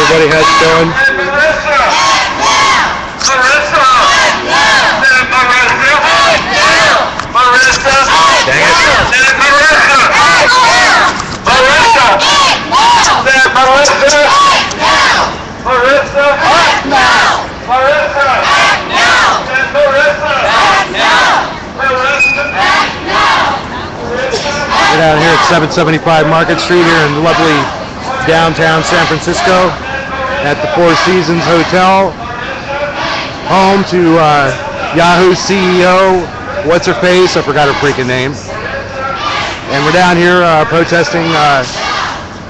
everybody has it going. Dang it. We're down here at 775 Market Street here in lovely downtown San Francisco at the Four Seasons Hotel, home to Yahoo CEO, what's her face? I forgot her freaking name. And we're down here protesting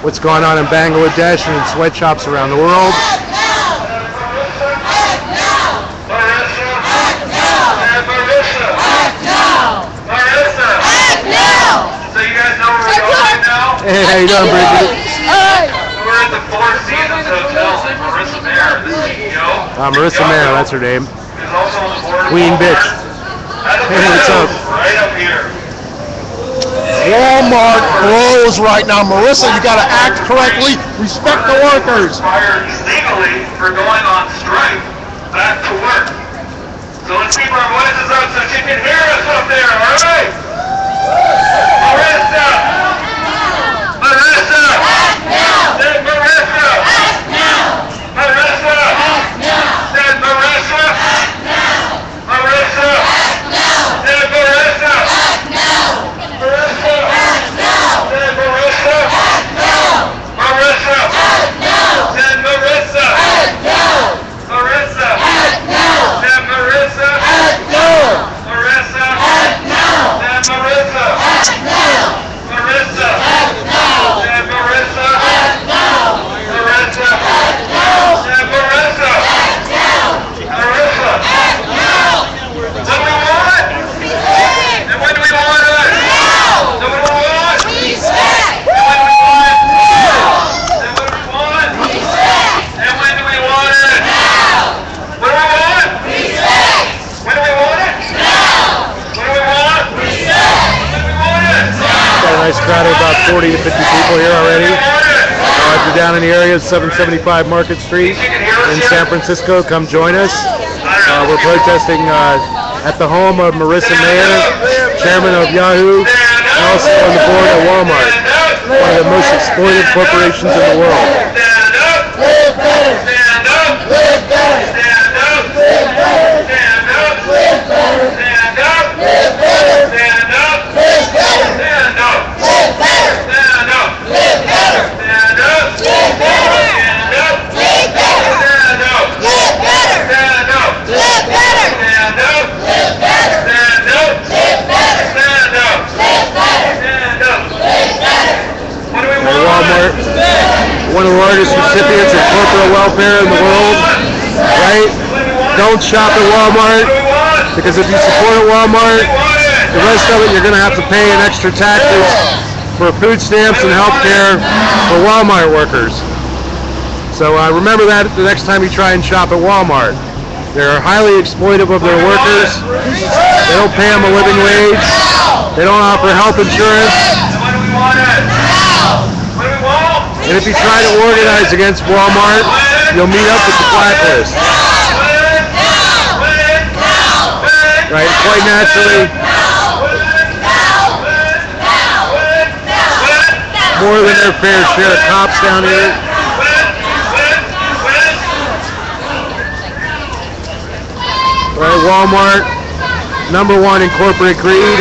what's going on in Bangladesh and in sweatshops around the world. Hey, how you doing, Bridget? Hey! We're at the Four Seasons Hotel with Marissa Mayer, the CEO. Marissa Mayer, that's her name. She's also on the board. Queen bitch. Hey, what's up? Right up here. Walmart blows right now. Marissa, you got to act correctly. Respect the workers. Fired illegally for going on strike back to work. So let's keep our voices up so she can hear us up there, all right? Marissa! Marissa! Said Marissa! Marissa! Said Marissa! Marissa! Said Marissa! Marissa! Said Marissa! Marissa! Said Marissa! Marissa! Said Marissa! Marissa! Said Marissa! Marissa! Said Marissa! Marissa! Said Marissa! Marissa! What do we want? And when do we want it? So what do we want? Respect! And when do we want it? And what do we want? Respect! And when do we want it? Now! What do we want? Respect! When do we want it? Now! What do we want? Respect! When do we want it? Got a nice crowd of about 40 to 50 people here already. If you're down in the area of 775 Market Street in San Francisco, come join us. We're protesting at the home of Marissa Mayer, chairman of Yahoo, and also on the board of Walmart, one of the most exploited corporations in the world. Stand up! Live better! Stand up! Live better! Stand up! Live better! Stand up! Live better! Stand up! Live better! Stand up! Live better! Stand up! Live better! Stand up! Live better! Stand up! Live better! Stand up! Live better! Stand up! Live better! Stand up! Live better! Stand up! Live better! Stand up! Live better! Stand up! Live better! Stand up! Live better! What do we want? Walmart, one of the largest recipients of corporate welfare in the world, right? Don't shop at Walmart, because if you support at Walmart, the rest of it you're going to have to pay in extra taxes for food stamps and health care for Walmart workers. So remember that the next time you try and shop at Walmart. They're highly exploitive of their workers. They don't pay them a living wage. They don't offer health insurance. And if you try to organize against Walmart, you'll meet up with the blacklist. Right, quite naturally. More than their fair share of cops down here. Right, Walmart, #1 in corporate greed.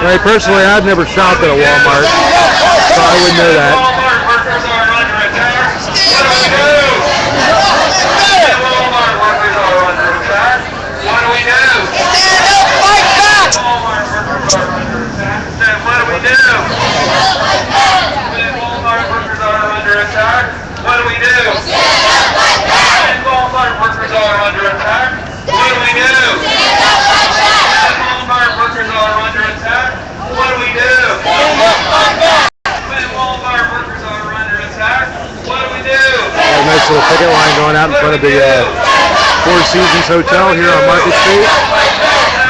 Right, personally, I've never shopped at a Walmart, so I wouldn't know that. Walmart workers are under attack. What do we do? Walmart workers are under attack. What do we do? Stand up, fight back! Walmart workers are under attack. Then what do we do? When Walmart workers are under attack, what do we do? When Walmart workers are under attack, what do we do? When Walmart workers are under attack, what do we do? When Walmart workers are under attack, what do we do? Got a nice little picket line going out in front of the Four Seasons Hotel here on Market Street.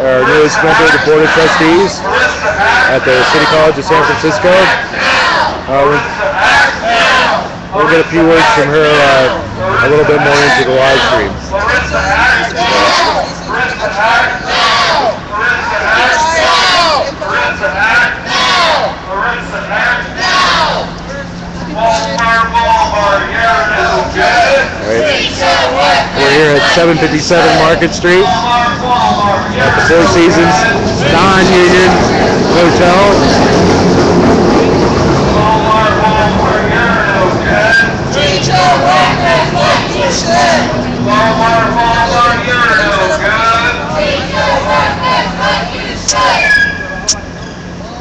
our newest member of the Board of Trustees at the City College of San Francisco. We'll get a few words from her a little bit more into the live stream. We're here at 757 Market Street at the Four Seasons non-union hotel.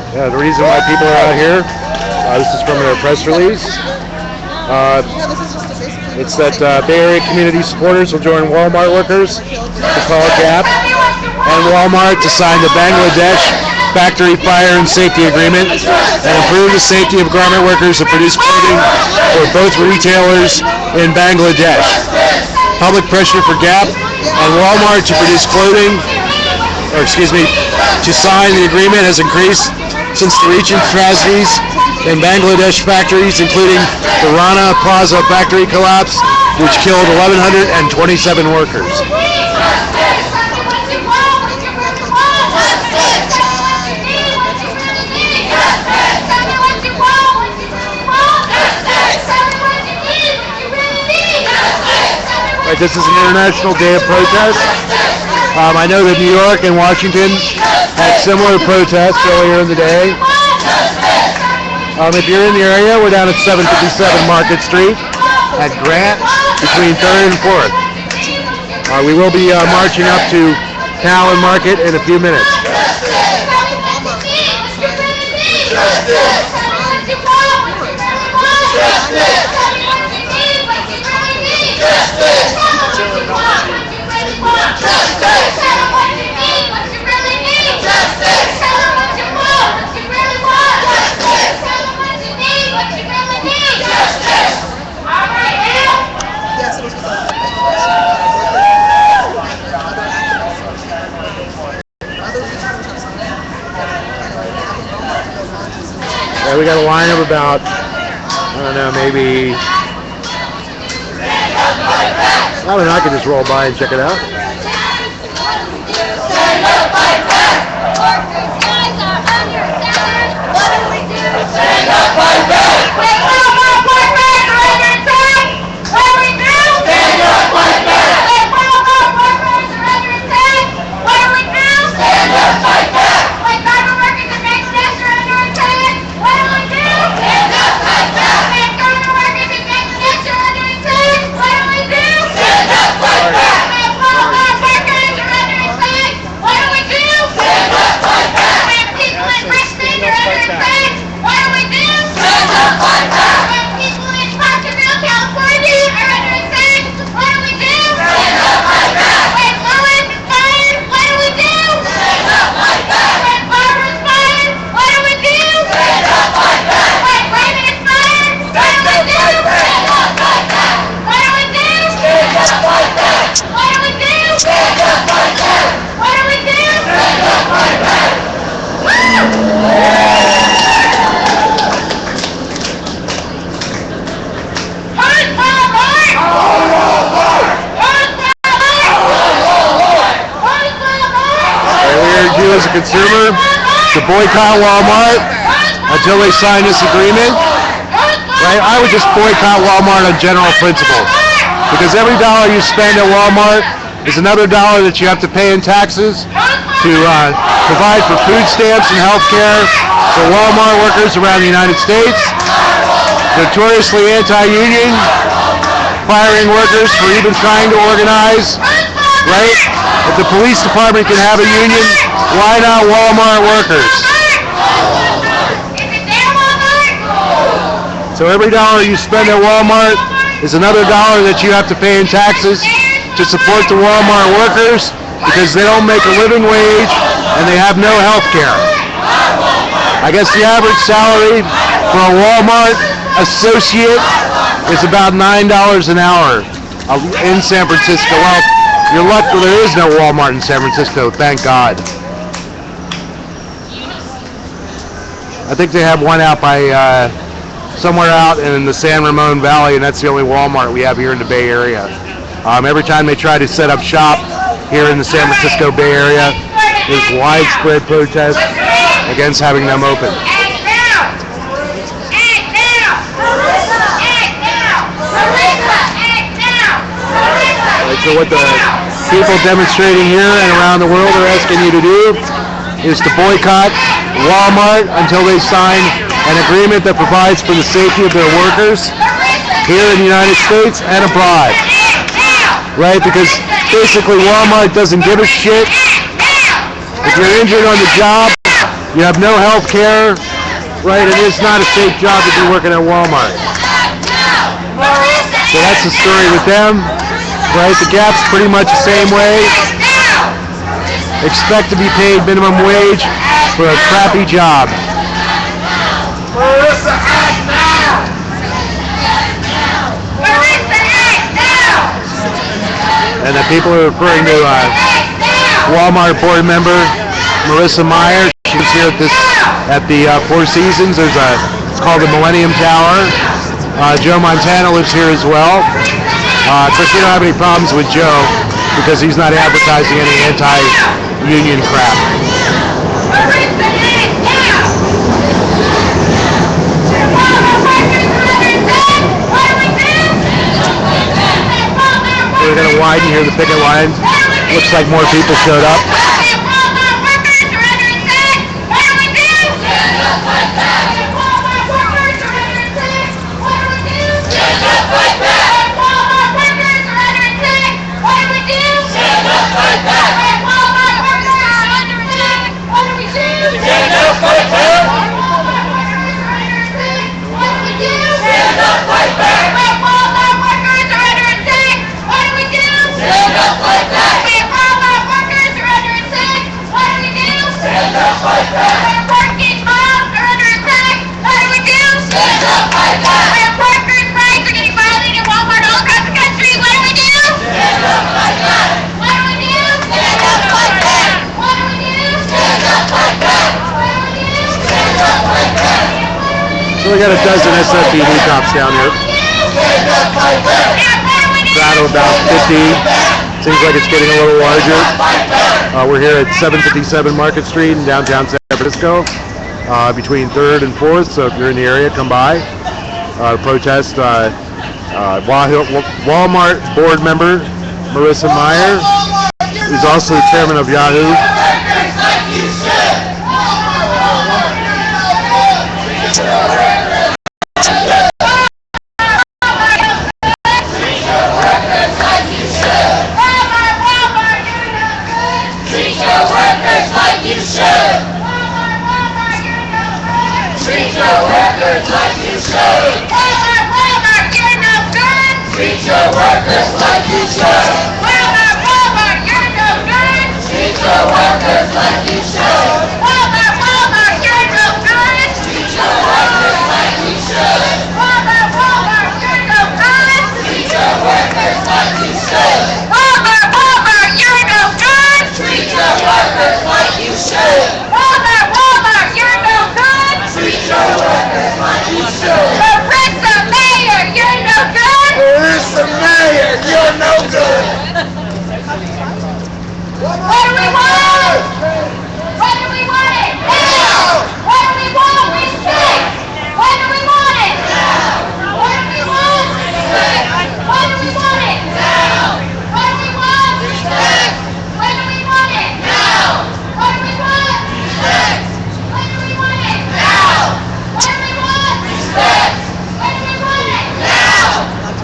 Yeah, the reason why people are out here, this is from their press release. It's that Bay Area community supporters will join Walmart workers to call GAP and Walmart to sign the Bangladesh Factory Fire and Safety Agreement and improve the safety of garment workers who produce clothing for both retailers in Bangladesh. Public pressure for GAP and Walmart to produce clothing, to sign the agreement has increased since the recent tragedies in Bangladesh factories, including the Rana Plaza factory collapse, which killed 1,127 workers. Right, this is an international day of protest. I know that New York and Washington had similar protests earlier in the day. If you're in the area, we're down at 757 Market Street at Grant between 3rd and 4th. We will be marching up to Powell and Market in a few minutes. We got a line of about, I don't know, maybe, I could just roll by and check it out. Stand up, fight back! Workers' rights are under attack! What do we do? Stand up, fight back! When Walmart workers are under attack! What do we do? Stand up, fight back! When Walmart workers are under attack! What do we do? Stand up, fight back! When garment workers in Bangladesh are under attack! What do we do? Stand up, fight back! When garment workers in Bangladesh are under attack! What do we do? Stand up, fight back! When Walmart workers are under attack! What do we do? Stand up, fight back! When people in Richmond are under attack! What do we do? Stand up, fight back! When people in Parkerville, California are under attack! What do we do? Stand up, fight back! When Lewis is fired, what do we do? Stand up, fight back! When Barbara's fired, what do we do? Stand up, fight back! When Raymond is fired, what do we do? Stand up, fight back! What do we do? Stand up, fight back! What do we do? Stand up, fight back! What do we do? Stand up, fight back! We urge you as a consumer to boycott Walmart until they sign this agreement. Right? I would just boycott Walmart on general principles, because every dollar you spend at Walmart is another dollar that you have to pay in taxes to provide for food stamps and health care for Walmart workers around the United States. Notoriously anti-union, firing workers for even trying to organize. Right? If the police department can have a union, why not Walmart workers? So every dollar you spend at Walmart is another dollar that you have to pay in taxes to support the Walmart workers, because they don't make a living wage and they have no health care. I guess the average salary for a Walmart associate is about $9 an hour in San Francisco. Well, You're lucky there is no Walmart in San Francisco, thank God. I think they have one out by somewhere out in the San Ramon Valley, and that's the only Walmart we have here in the Bay Area. Every time they try to set up shop here in the San Francisco Bay Area, there's widespread protest against having them open. So what the people demonstrating here and around the world are asking you to do is to boycott Walmart until they sign an agreement that provides for the safety of their workers here in the United States and abroad. Right? Because basically Walmart doesn't give a shit. If you're injured on the job, you have no health care, right? And it's not a safe job to be working at Walmart. So that's the story with them. Right, the Gap's pretty much the same way. Expect to be paid minimum wage for a crappy job. Marissa, act now! Marissa, act now! And the people are referring to Walmart board member Marissa Mayer. She was here at the Four Seasons. It's called the Millennium Tower. Joe Montana lives here as well. Of course, we don't have any problems with Joe because he's not advertising any anti-union crap. We're going to widen here the picket line. Looks like more people showed up. We got a dozen SFPD cops down here. Crowd of about 50. Seems like it's getting a little larger. We're here at 757 Market Street in downtown San Francisco, between 3rd and 4th. So if you're in the area, come by. Protest. Walmart board member Marissa Mayer is also the chairman of Yahoo.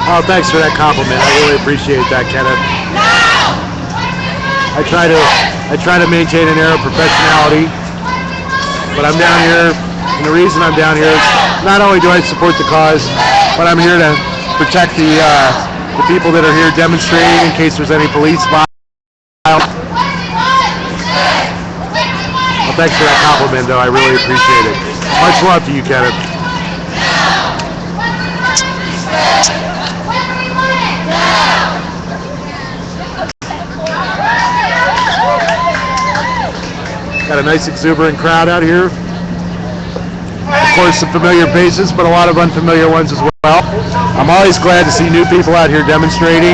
Oh, thanks for that compliment. I really appreciate that, Kenneth. I try to maintain an air of professionality, but I'm down here, and the reason I'm down here is not only do I support the cause, but I'm here to protect the people that are here demonstrating in case there's any police violence. Well, thanks for that compliment, though. I really appreciate it. Much love to you, Kenneth. Got a nice exuberant crowd out here. Of course, some familiar faces, but a lot of unfamiliar ones as well. I'm always glad to see new people out here demonstrating,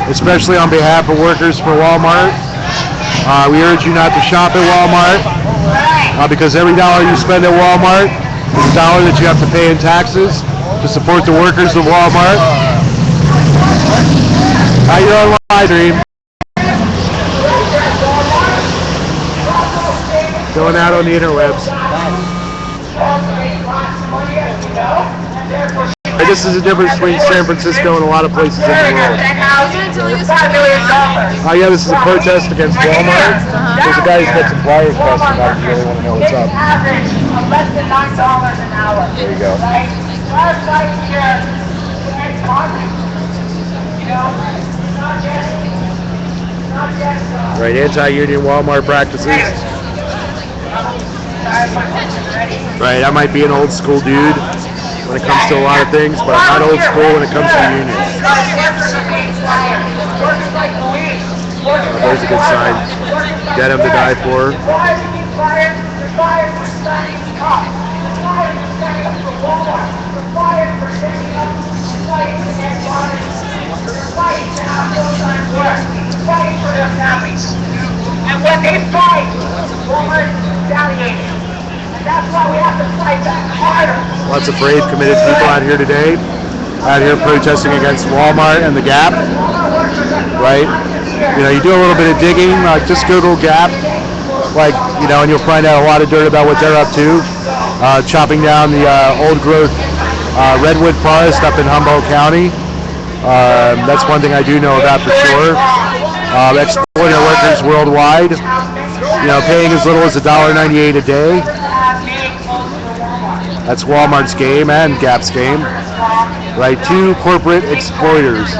especially on behalf of workers for Walmart. We urge you not to shop at Walmart because every dollar you spend at Walmart is a dollar that you have to pay in taxes to support the workers of Walmart. How you on live stream? Going out on the interwebs. This is the difference between San Francisco and a lot of places in the world. Oh yeah, this is a protest against Walmart. There's a guy who's got some flyers crossing out if you really want to know what's up. There you go. Right, anti-union Walmart practices. Right, I might be an old school dude when it comes to a lot of things, but I'm not old school when it comes to unions. There's a good sign. Denim to die for. And when they fight, Walmart retaliates. That's why we have to fight back harder. Lots of brave, committed people out here today, out here protesting against Walmart and the Gap, right? You know, you do a little bit of digging, just Google Gap, like, you know, and you'll find out a lot of dirt about what they're up to. Chopping down the old growth redwood forest up in Humboldt County. That's one thing I do know about for sure. Exploiting workers worldwide, you know, paying as little as $1.98 a day. That's Walmart's game and Gap's game, right? Two corporate exploiters.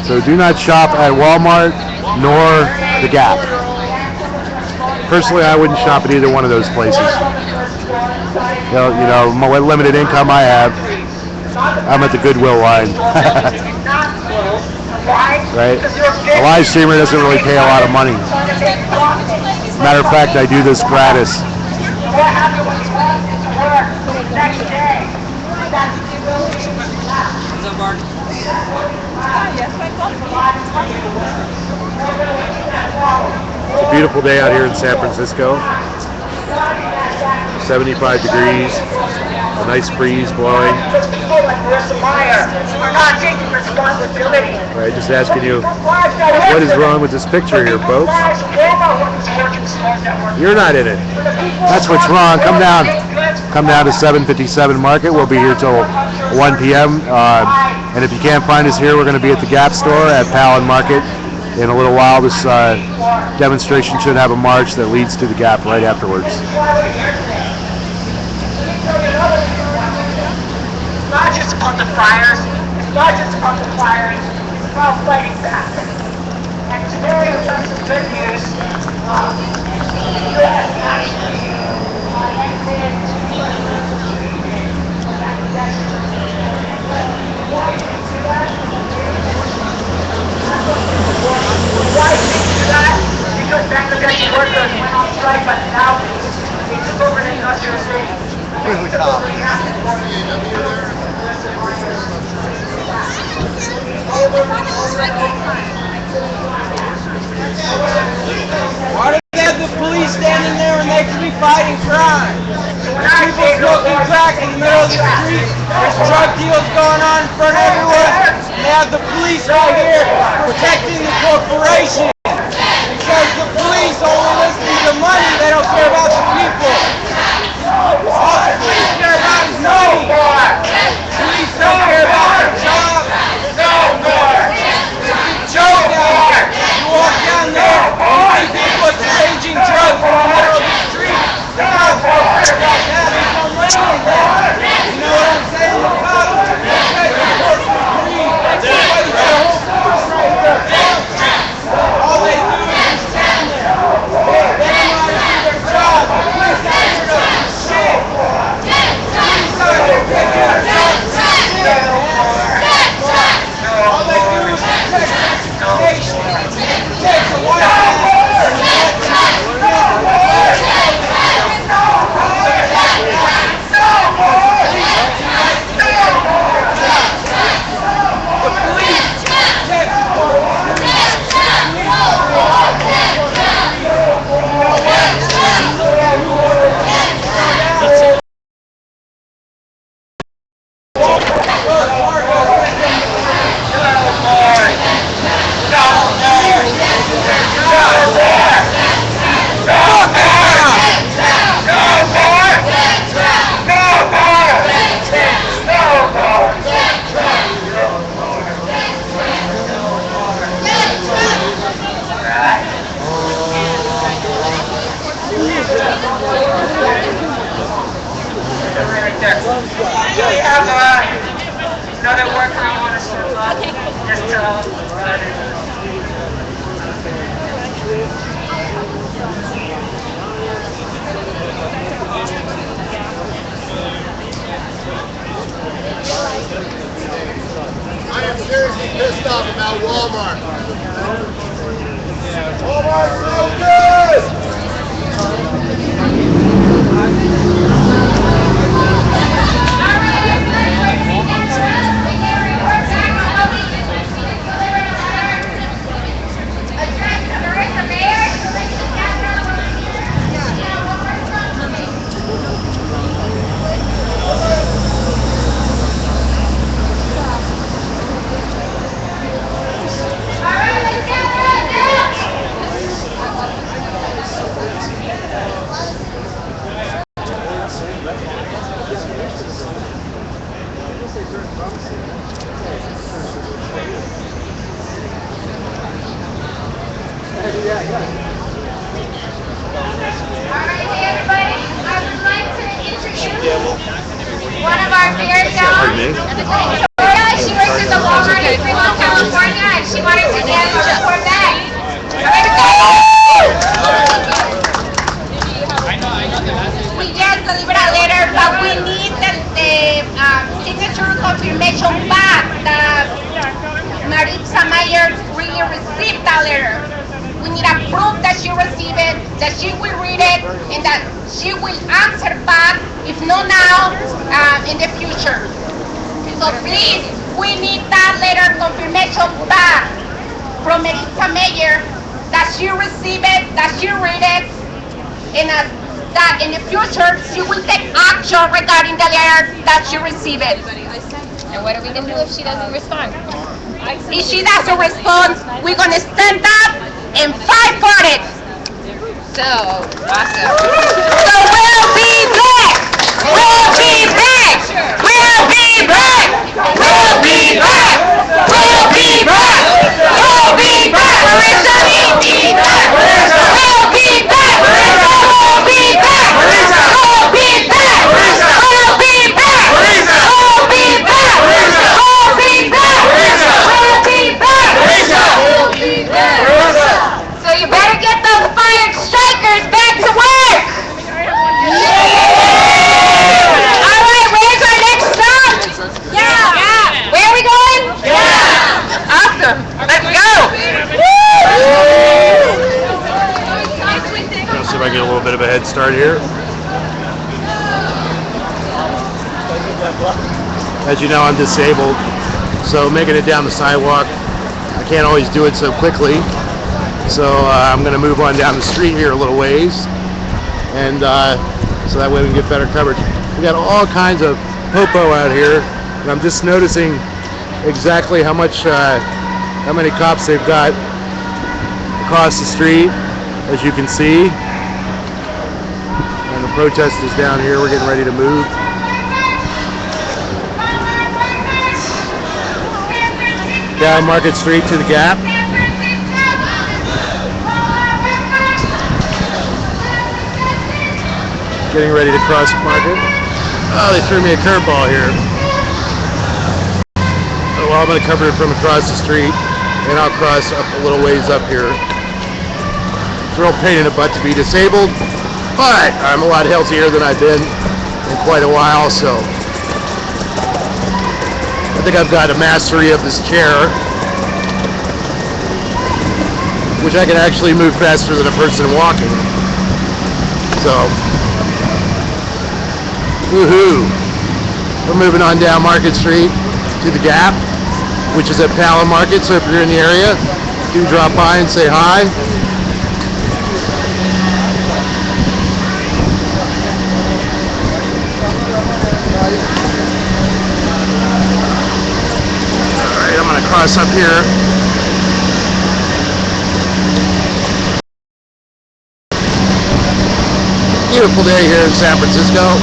So do not shop at Walmart nor the Gap. Personally, I wouldn't shop at either one of those places. You know, what limited income I have, I'm at the Goodwill line. Right? A live streamer doesn't really pay a lot of money. Matter of fact, I do this gratis. It's a beautiful day out here in San Francisco. 75 degrees. A nice breeze blowing. Marissa Mayer, we're not taking responsibility. Right, just asking you, what is wrong with this picture here, folks? You're not in it. That's what's wrong. Come down. Come down to 757 Market. We'll be here till 1 p.m. And if you can't find us here, we're going to be at the Gap store at Powell and Market in a little while. This demonstration should have a march that leads to the Gap right afterwards. It's not just about the fires. It's not just about the fires. It's about fighting back. And today we have some good news. The U.S. actually exited Why did they do that? Because Bangladeshi workers went on strike, but now they took over the industrial city. Why do they have the police standing there when they could be fighting crime? People smoking crack in the middle of the street. There's drug deals going on in front of everyone. And they have the police right here protecting the corporation. Because the police only listen to the money. They don't care about the people. All the police care about is money. Police don't care about their job. It's a joke out here. You walk down there and see people exchanging drugs in the middle of the street. They're not care about that. There's no money in that. You know what I'm saying? The cops are enforcement greed. Everybody's got a whole force right there. other worker you want to serve up? Just tell them. I am seriously pissed off about Walmart. Walmart's no good! Marissa Mayer, Alright, hey everybody, I would like to introduce one of our very young. She works at the Walmart in Fremont, California, and she wanted to get a report back. We just delivered a letter, but we need the signature confirmation back that Marissa Mayer really received that letter. We need a proof that she received it, that she will read it, and that she will answer back, if not now, in the future. So please, we need that letter confirmation back from Marissa Mayer, that she received it, that she read it, and that in the future, she will take action regarding the letter that she received it. And what are we going to do if she doesn't respond? If she doesn't respond, we're going to stand up and fight for it. So, awesome. So we'll be back. We'll be back. We'll be back. We'll be back. We'll be back. We'll be back. Marissa, we'll be back. We'll be back. We'll be back. We'll be back. We'll be back. We'll be back. We'll be back. We'll be back. We'll be back. So you better get those fired strikers back to work. All right, where's our next stop? Yeah. Where are we going? Yeah. Awesome. Let's go. Let's see if I get a little bit of a head start here. As you know, I'm disabled, so making it down the sidewalk, I can't always do it so quickly. So I'm going to move on down the street here a little ways, and so that way we can get better coverage. We got all kinds of popo out here, and I'm just noticing exactly how many cops they've got across the street, as you can see. And the protesters down here, we're getting ready to move. Down Market Street to the Gap. Getting ready to cross Market. Oh, they threw me a curveball here. Oh, well, I'm going to cover it from across the street, and I'll cross up a little ways up here. It's a real pain in the butt to be disabled, but I'm a lot healthier than I've been in quite a while, so I think I've got a mastery of this chair, which I can actually move faster than a person walking. So, woohoo! We're moving on down Market Street to the Gap, which is at Powell and Market, so if you're in the area, do drop by and say hi. Alright, I'm going to cross up here. Beautiful day here in San Francisco.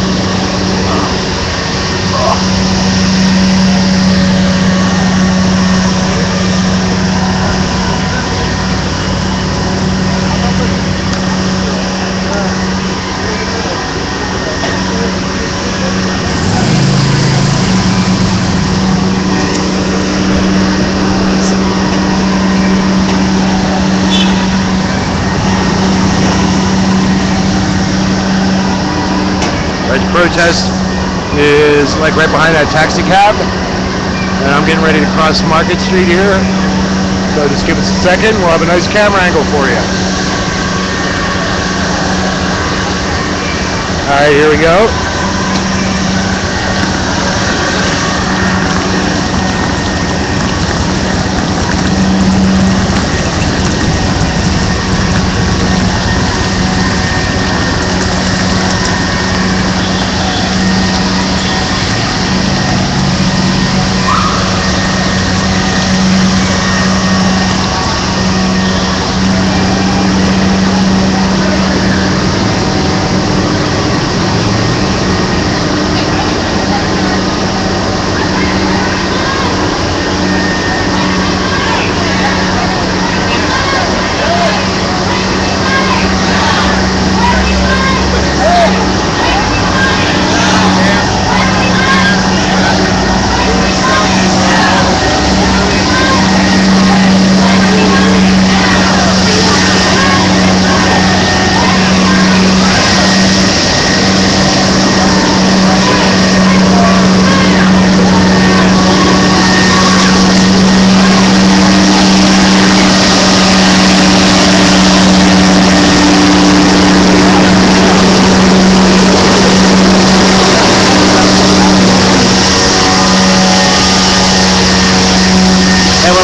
protest is like right behind that taxi cab, and I'm getting ready to cross Market Street here. So just give us a second. We'll have a nice camera angle for you. All right, here we go.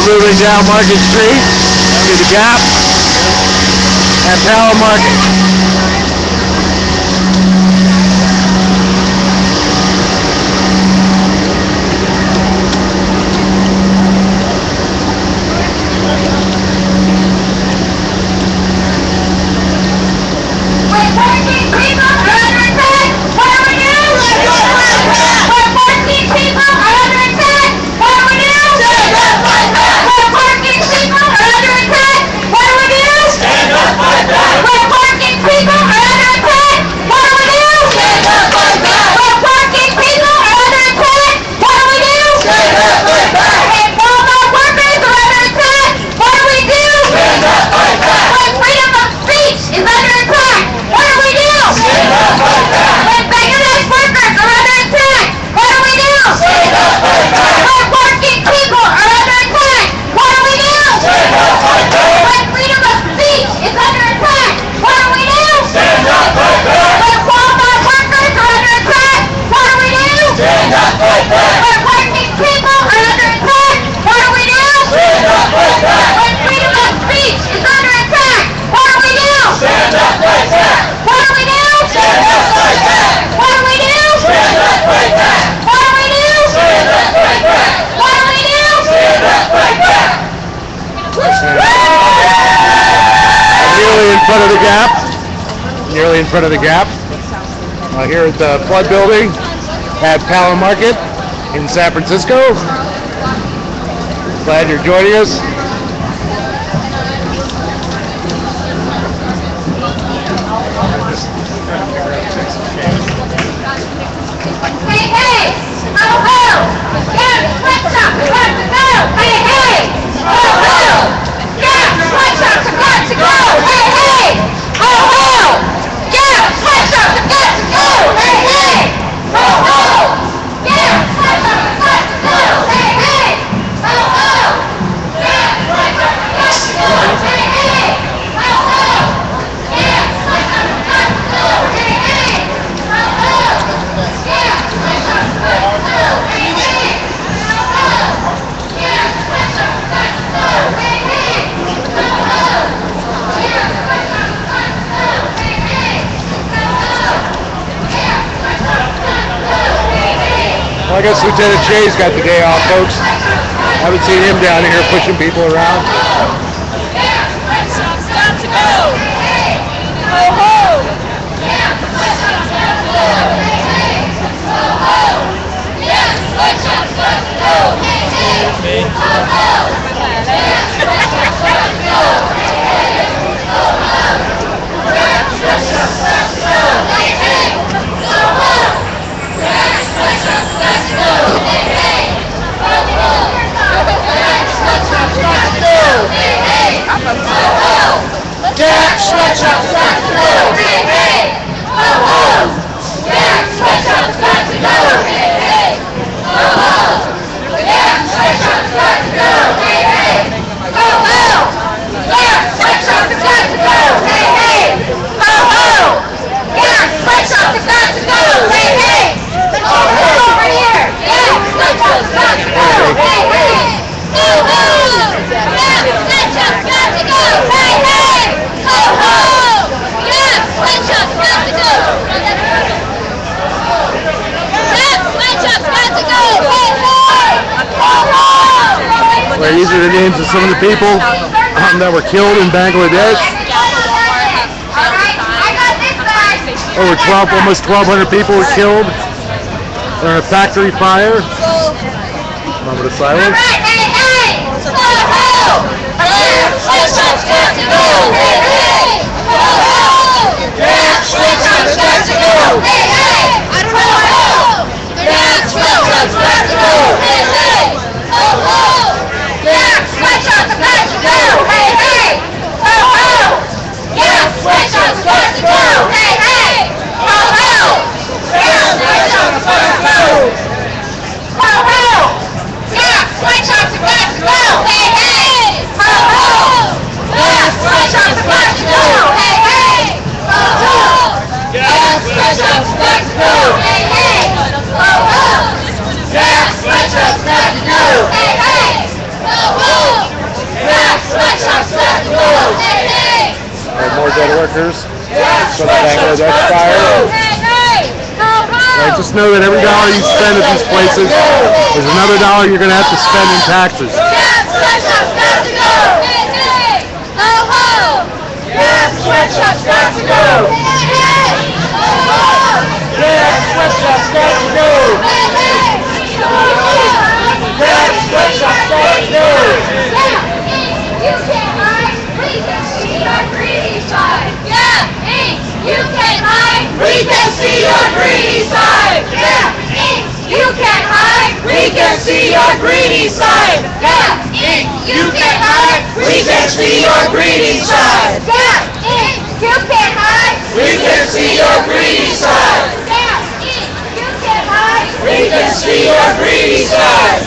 Moving down Market Street to the Gap and Powell and Market. Nearly in front of the Gap. Here at the Flood Building at Powell and Market in San Francisco. Glad you're joining us. Hey, hey! Ho, ho! Yeah, sweatshops are got to go! Hey, hey! Ho, ho! Yeah, sweatshops are got to go! Hey, hey! Ho, ho! Yeah, sweatshops are got to go! Hey, hey! Ho, ho! Yeah, sweatshops are got to go! Hey, hey! Ho, ho! Yeah, sweatshops are got to go! Hey, hey! Ho, ho! Yeah, sweatshops are got to go! Hey, hey! Ho, ho! Yeah, sweatshops are got to go! Hey, hey! Ho, ho! Yeah, sweatshops are got to go! Hey, hey! Ho, ho! Yeah, sweatshops are got to go! Hey, hey! Ho, ho! Yeah, sweatshops are got to go! Hey, hey! Well, I guess Lieutenant Jay's got the day off, folks. Haven't seen him down here pushing people around. Yeah, sweatshops got to go! Hey, hey! Ho, ho! Yeah, sweatshops got to go! Hey, hey! Ho, ho! Yeah, sweatshops got to go! Hey, hey! Ho, ho! Yeah, sweatshops got to go! Hey, hey! Ho, ho! Yeah, sweatshops got to go! Hey, hey! Ho, ho! Yeah, sweatshops got to go! Hey, hey! Ho, ho! Yeah, sweatshops got to go! Hey, hey! Ho, ho! Yeah, sweatshops got to go! some of the people that were killed in Bangladesh. Over 12, almost 1,200 people were killed in a factory fire. Moment of silence. More dead workers from the Bangladesh fire. Right, just know that every dollar you spend at these places is another dollar you're going to have to spend in taxes. We can see your greedy side. Yeah, you can hide. We can see your greedy side. Yeah, you can hide. We can see your greedy side. Yeah, you can hide. We can see your greedy side. Yeah, you can hide. We can see your greedy side. Yeah, you can hide. We can see your greedy side.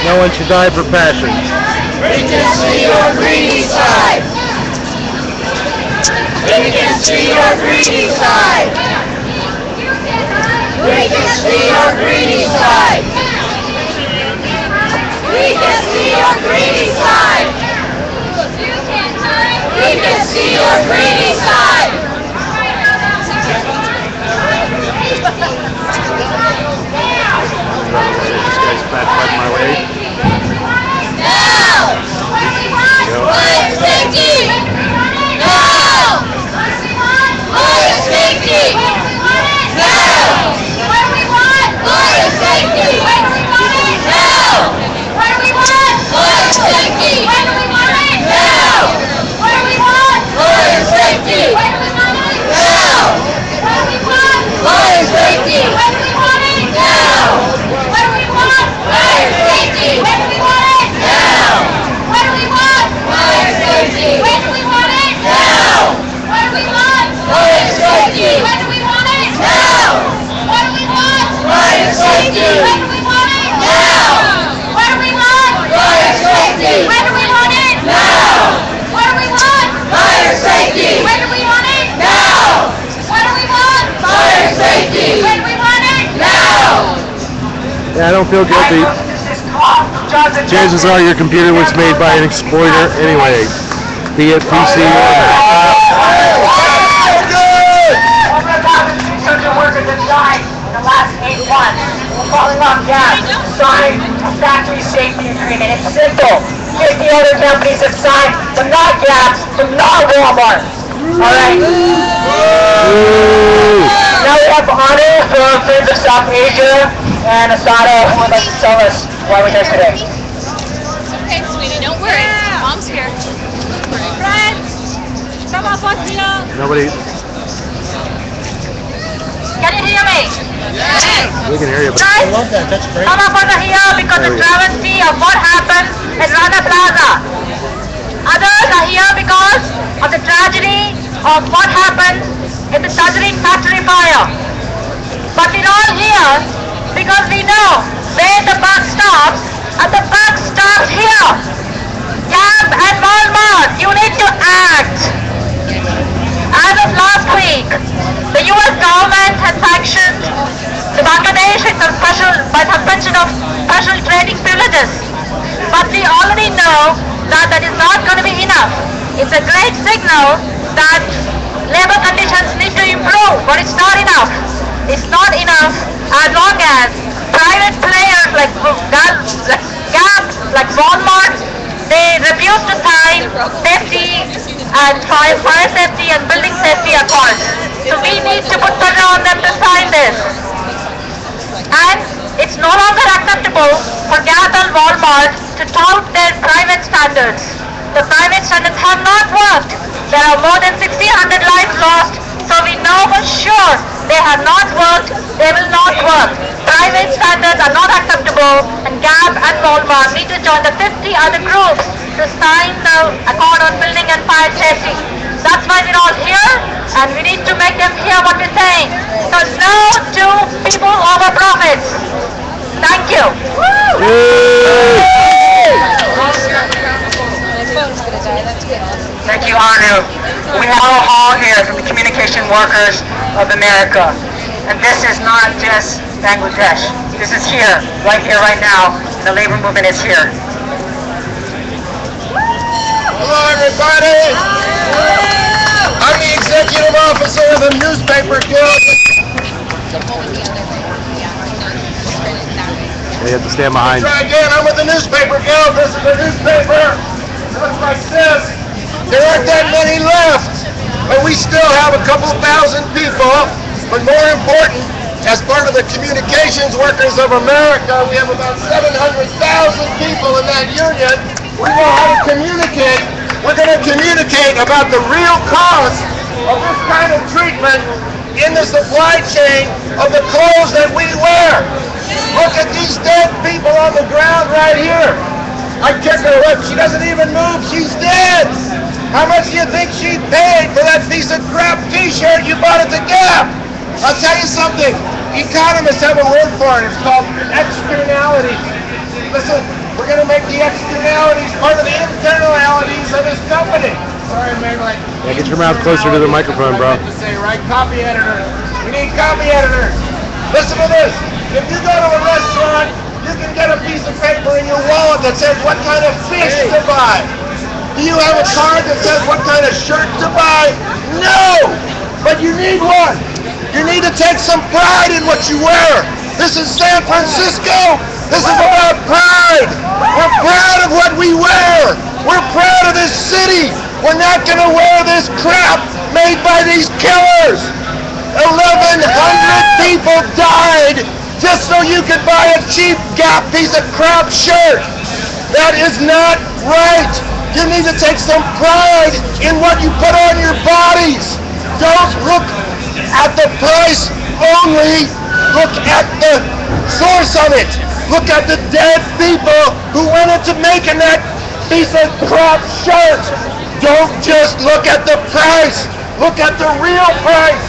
No one should die for passion. We can see your greedy side. We can see your greedy side. We can see your greedy side. We can see your greedy side. We can see your greedy side. This guy's back my way. Now! Fire safety! Now! Fire safety! Now! What do we want? Fire safety! When do we want it? Now! What do we want? Fire safety! When do we want it? Now! What do we want? Fire safety! When do we want it? Now! What do we want? Fire safety! When do we want it? Now! What do we want? Fire safety! When do we want it? Now! What do we want? Fire safety! When do we want it? Now! What do we want? Fire safety! When do we want it? Now! What do we want? Fire safety! When do we want it? Now! What do we want? Fire safety! When do we want it? Now! What do we want? Fire safety! When do we want it? Now! What do we want? Fire safety! When do we want it? Now! Yeah, I don't feel guilty. Chances are your computer was made by an exploiter anyway, be it PC or Mac. Workers have died in the last 8 months. We're calling off gas. Sign a factory safety agreement. It's simple. 50 other companies have signed, but not Gap, but not Walmart. Alright? Now we have Honor from Friends of South Asia and Asada who would like to tell us why we're here today. Okay, sweetie, don't worry. Mom's here. Friends, come up here. Nobody, Can you hear me? we can hear you, but Guys, come up over here because the travesty of what happened at Rana Plaza. Others are here because of the tragedy of what happened in the Sajri factory fire. But we're all here because we know where the buck stops, and the buck stops here. Gap and Walmart, you need to act. As of last week, the US government has sanctioned the Bangladesh by suspension of special trading privileges. But we already know that that is not going to be enough. It's a great signal that labor conditions need to improve, but it's not enough. It's not enough as long as private players like Gap, like Walmart, they refuse to sign safety and fire safety and building safety accords. So we need to put pressure on them to sign this. And it's no longer acceptable for Gap and Walmart to tout their private standards. The private standards have not worked. There are more than 1,600 lives lost, so we know for sure they have not worked, they will not work. Private standards are not acceptable, and Gap and Walmart need to join the 50 other groups to sign the Accord on Building and Fire Safety. That's why we're all here, and we need to make them hear what we're saying. So no to people over profits. Thank you. Thank you, Anu. We have a hall here from the Communication Workers of America. And this is not just Bangladesh. This is here, right now. And the labor movement is here. Hello, everybody. I'm the executive officer of the Newspaper Guild. You have to stand behind. Try again. I'm with the Newspaper Guild. This is the newspaper. Looks like this. There aren't that many left, but we still have a couple thousand people. But more important, as part of the Communications Workers of America, we have about 700,000 people in that union. We know how to communicate. We're going to communicate about the real cost of this kind of treatment in the supply chain of the clothes that we wear. Look at these dead people on the ground right here. I kick her up. She doesn't even move. She's dead. How much do you think she paid for that piece of crap t-shirt you bought at the Gap? I'll tell you something. Economists have a word for it. It's called externality. Listen, we're going to make the externalities part of the internalities of this company. Sorry, man. Yeah, get your mouth closer to the microphone, bro. To say, right? Copy editors. We need copy editors. Listen to this. If you go to a restaurant, you can get a piece of paper in your wallet that says what kind of fish to buy. Do you have a card that says what kind of shirt to buy? No! But you need one. You need to take some pride in what you wear. This is San Francisco. This is about pride. We're proud of what we wear. We're proud of this city. We're not going to wear this crap made by these killers. 1,100 people died just so you could buy a cheap Gap piece of crap shirt. That is not right. You need to take some pride in what you put on your bodies. Don't look at the price only. Look at the source of it. Look at the dead people who went into making that piece of crap shirt. Don't just look at the price. Look at the real price.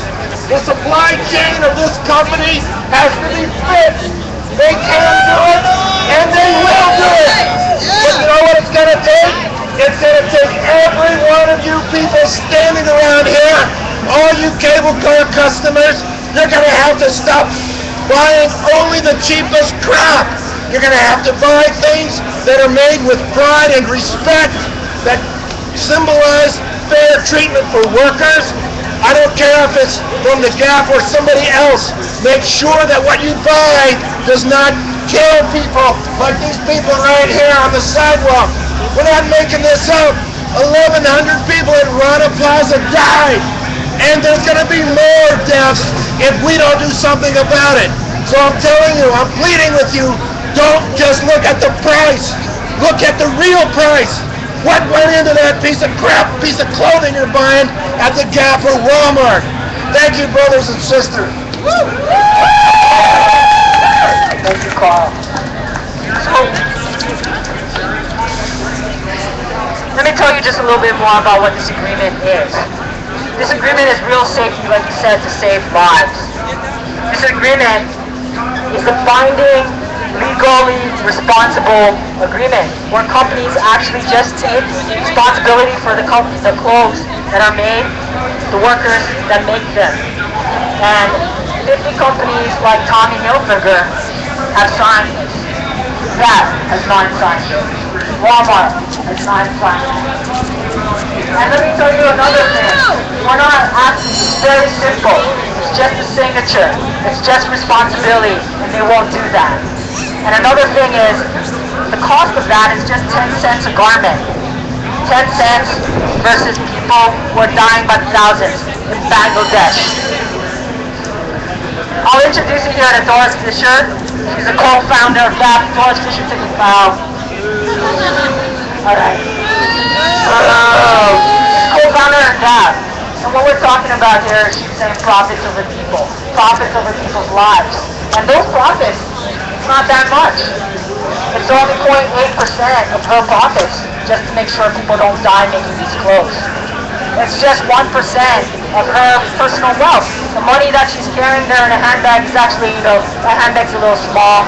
The supply chain of this company has to be fixed. They can do it, and they will do it. But you know what it's going to take? It's going to take every one of you people standing around here, all you cable car customers, you're going to have to stop buying only the cheapest crap. You're going to have to buy things that are made with pride and respect, that symbolize fair treatment for workers. I don't care if it's from the Gap or somebody else. Make sure that what you buy does not kill people like these people right here on the sidewalk. We're not making this up. 1,100 people at Rana Plaza died. And there's going to be more deaths if we don't do something about it. So I'm telling you, I'm pleading with you, don't just look at the price. Look at the real price. What went into that piece of crap, piece of clothing you're buying at the Gap or Walmart? Thank you, brothers and sisters. Thank you, Carl. So, let me tell you just a little bit more about what this agreement is. This agreement is real safety, like you said, to save lives. This agreement is the binding, legally responsible agreement where companies actually just take responsibility for the clothes that are made, the workers that make them. And 50 companies like Tommy Hilfiger have signed this. That has not signed it. Walmart has not signed it. And let me tell you another thing. We're not asking, it's very simple. just a signature. It's just responsibility, and they won't do that. And another thing is, the cost of that is just 10 cents a garment. 10 cents versus people who are dying by the thousands in Bangladesh. I'll introduce you here to Doris Fisher. She's a co-founder of GAP. Doris Fisher, take a bow. Alright. Co-founder of GAP. And what we're talking about here is she's saying profits over people. Profits over people's lives. And those profits, it's not that much. It's only 0.8% of her profits, just to make sure people don't die making these clothes. It's just 1% of her personal wealth. The money that she's carrying there in a handbag is actually, that handbag's a little small.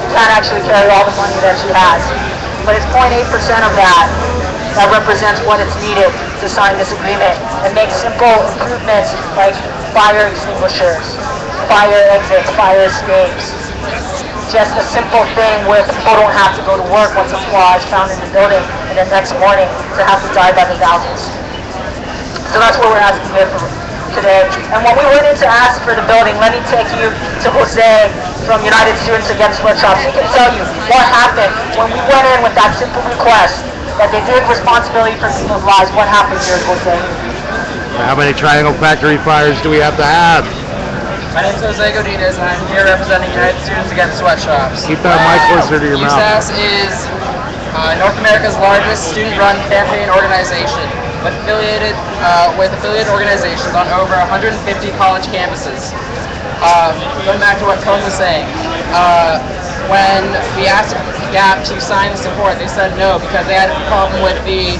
You can't actually carry all the money that she has. But it's 0.8% of that represents what is needed to sign this agreement and make simple improvements like fire extinguishers, fire exits, fire escapes. Just a simple thing where people don't have to go to work once a flaw is found in the building and the next morning to have to die by the thousands. So that's what we're asking here for today. And when we went in to ask for the building, let me take you to Jose from United Students Against Sweatshops. He can tell you what happened when we went in with that simple request that they did responsibility for people's lives. What happened here, Jose? How many Triangle Factory fires do we have to have? My name is Jose Godinez, and I'm here representing United Students Against Sweatshops. Keep that mic closer to your mouth. USAS is North America's largest student-run campaign organization, affiliated with affiliated organizations on over 150 college campuses. Going back to what Cohen was saying, when we asked GAP to sign the support, they said no because they had a problem with the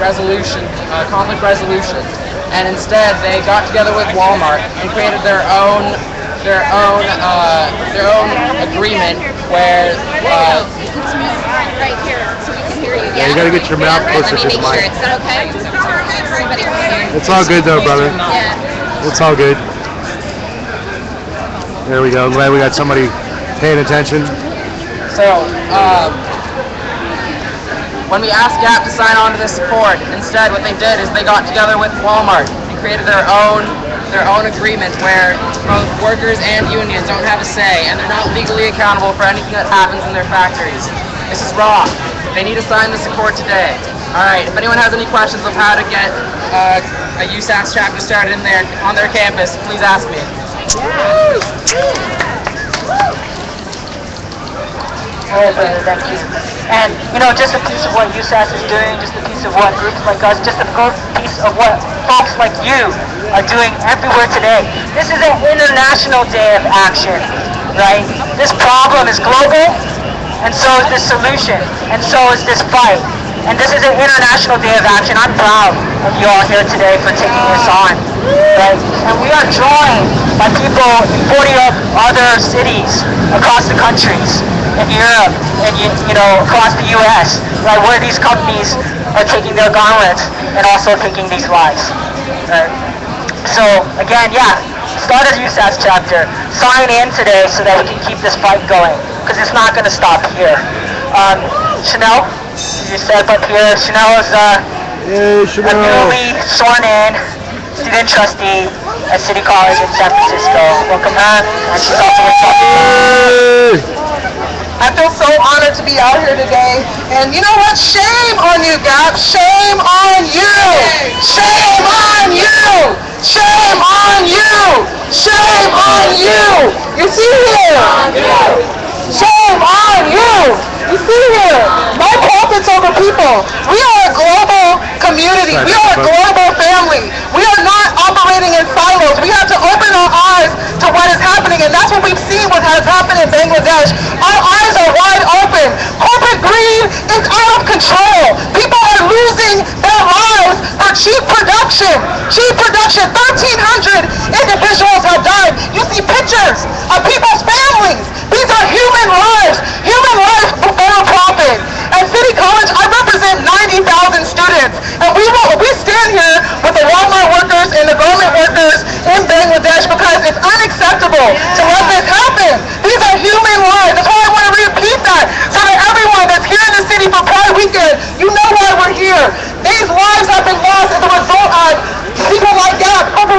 resolution, conflict resolution, and instead they got together with Walmart and created their own agreement where. Right here, so we can hear you. Yeah, you gotta get your mouth closer to the mic. Is that okay? Everybody can hear. It's all good though, brother. Yeah. It's all good. There we go. I'm glad we got somebody paying attention. So, when we asked GAP to sign on to this support, instead what they did is they got together with Walmart and created their own agreement where both workers and unions don't have a say, and they're not legally accountable for anything that happens in their factories. This is wrong. They need to sign the support today. Alright, if anyone has any questions of how to get a USAS chapter started on their campus, please ask me. Alright, brother, thank you. And, just a piece of what USAS is doing, just a piece of what groups like us, just a piece of what folks like you are doing everywhere today. This is an international day of action, right? This problem is global, and so is this solution, and so is this fight. And this is an international day of action. I'm proud of you all here today for taking this on, right? And we are joined by people in 40 other cities across the countries, in Europe, and across the U.S., right, where these companies are taking their gauntlets and also taking these lives, right? So again, start a USAS chapter. Sign in today so that we can keep this fight going, because it's not going to stop here. Chanel, you step up here. Chanel is a newly sworn in student trustee at City College in San Francisco. Welcome her, and she's also a I feel so honored to be out here today. And you know what? Shame on you, GAP. Shame on you. Shame on you. Shame on you. Shame on you. You see here? Shame on you. You see here? No profits over people. We are a global community. We are a global family. We are not operating in silos. We have to open our eyes to what is happening, and that's what we've seen what has happened in Bangladesh. Our eyes are wide open. Corporate greed is out of control. People are losing their lives for cheap production. Cheap production. 1,300 individuals have died. You see pictures of people's families. These are human lives. Human lives before profit. At City College, I represent 90,000 students, and we stand here with the Walmart workers and the garment workers in Bangladesh because it's unacceptable to let this happen. These are human lives. That's why I want to repeat that so that everyone that's here in the city for Pride Weekend, you know why we're here. These lives have been lost as a result of people like that, corporations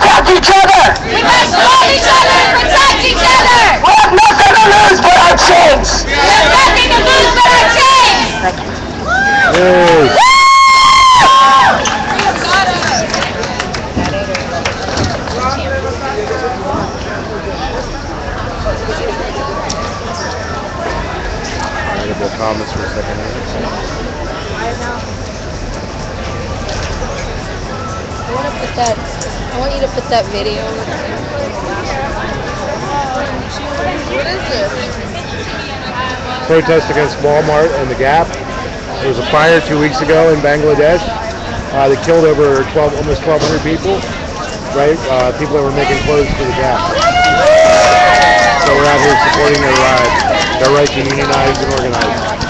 I want you to put that video. What is this? Protest against Walmart and the Gap. There was a fire 2 weeks ago in Bangladesh. They killed over almost 1,200 people. Right? People that were making clothes for the Gap. So we're out here supporting their right to unionize and organize.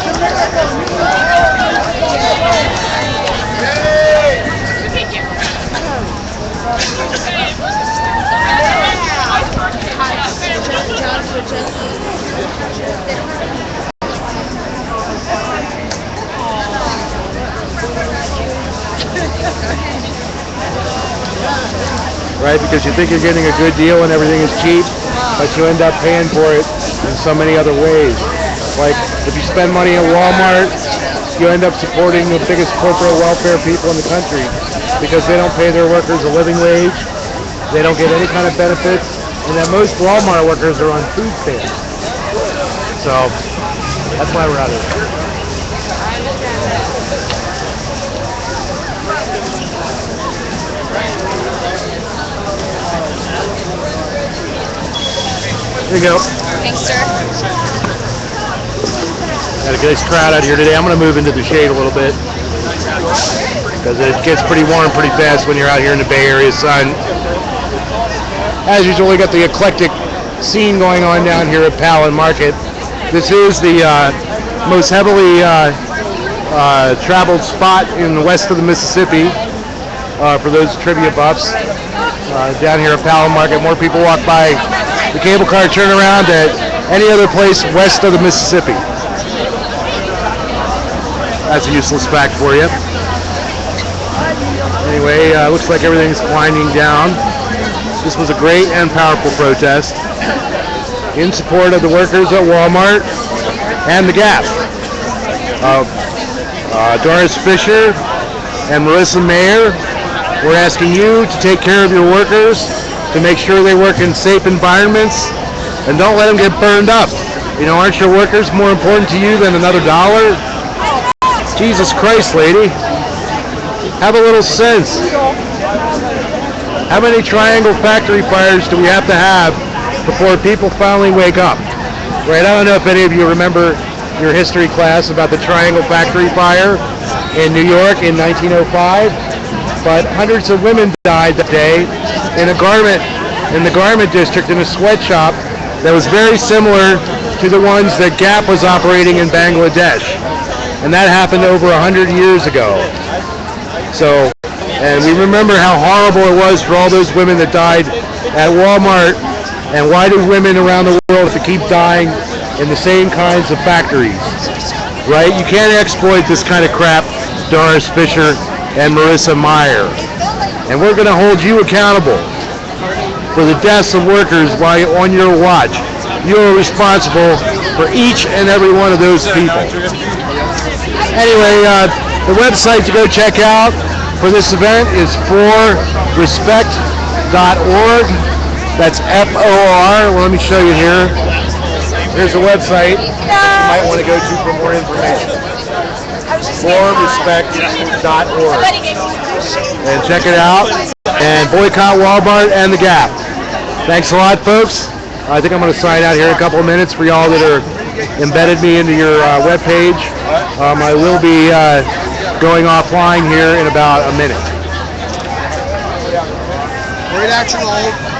Right, because you think you're getting a good deal and everything is cheap, but you end up paying for it in so many other ways. Like, if you spend money at Walmart, you end up supporting the biggest corporate welfare people in the country because they don't pay their workers a living wage, they don't get any kind of benefits, and that most Walmart workers are on food stamps. So, that's why we're out here. There you go. Thanks, sir. Got a nice crowd out here today. I'm going to move into the shade a little bit because it gets pretty warm pretty fast when you're out here in the Bay Area sun. As usual, we got the eclectic scene going on down here at Powell and Market. This is the most heavily traveled spot in the west of the Mississippi for those trivia buffs. Down here at Powell and Market, more people walk by the cable car turnaround at any other place west of the Mississippi. That's a useless fact for you. Anyway, looks like everything's winding down. This was a great and powerful protest in support of the workers at Walmart and the Gap. Doris Fisher and Marissa Mayer, we're asking you to take care of your workers, to make sure they work in safe environments, and don't let them get burned up. You know, aren't your workers more important to you than another dollar? Jesus Christ, lady. Have a little sense. How many Triangle factory fires do we have to have before people finally wake up? Right, I don't know if any of you remember your history class about the Triangle factory fire in New York in 1905, but hundreds of women died that day in the garment district in a sweatshop that was very similar to the ones that Gap was operating in Bangladesh. And that happened over 100 years ago. So, and we remember how horrible it was for all those women that died at Walmart. And why do women around the world have to keep dying in the same kinds of factories? Right? You can't exploit this kind of crap, Doris Fisher and Marissa Mayer. And we're going to hold you accountable for the deaths of workers while on your watch. You are responsible for each and every one of those people. Anyway, the website to go check out for this event is forrespect.org. That's F-O-R. Well, let me show you here. Here's the website you might want to go to for more information. forrespect.org. And check it out. And boycott Walmart and the Gap. Thanks a lot, folks. I think I'm going to sign out here in a couple of minutes for y'all that are embedded me into your webpage. I will be going offline here in about a minute. Great action, all.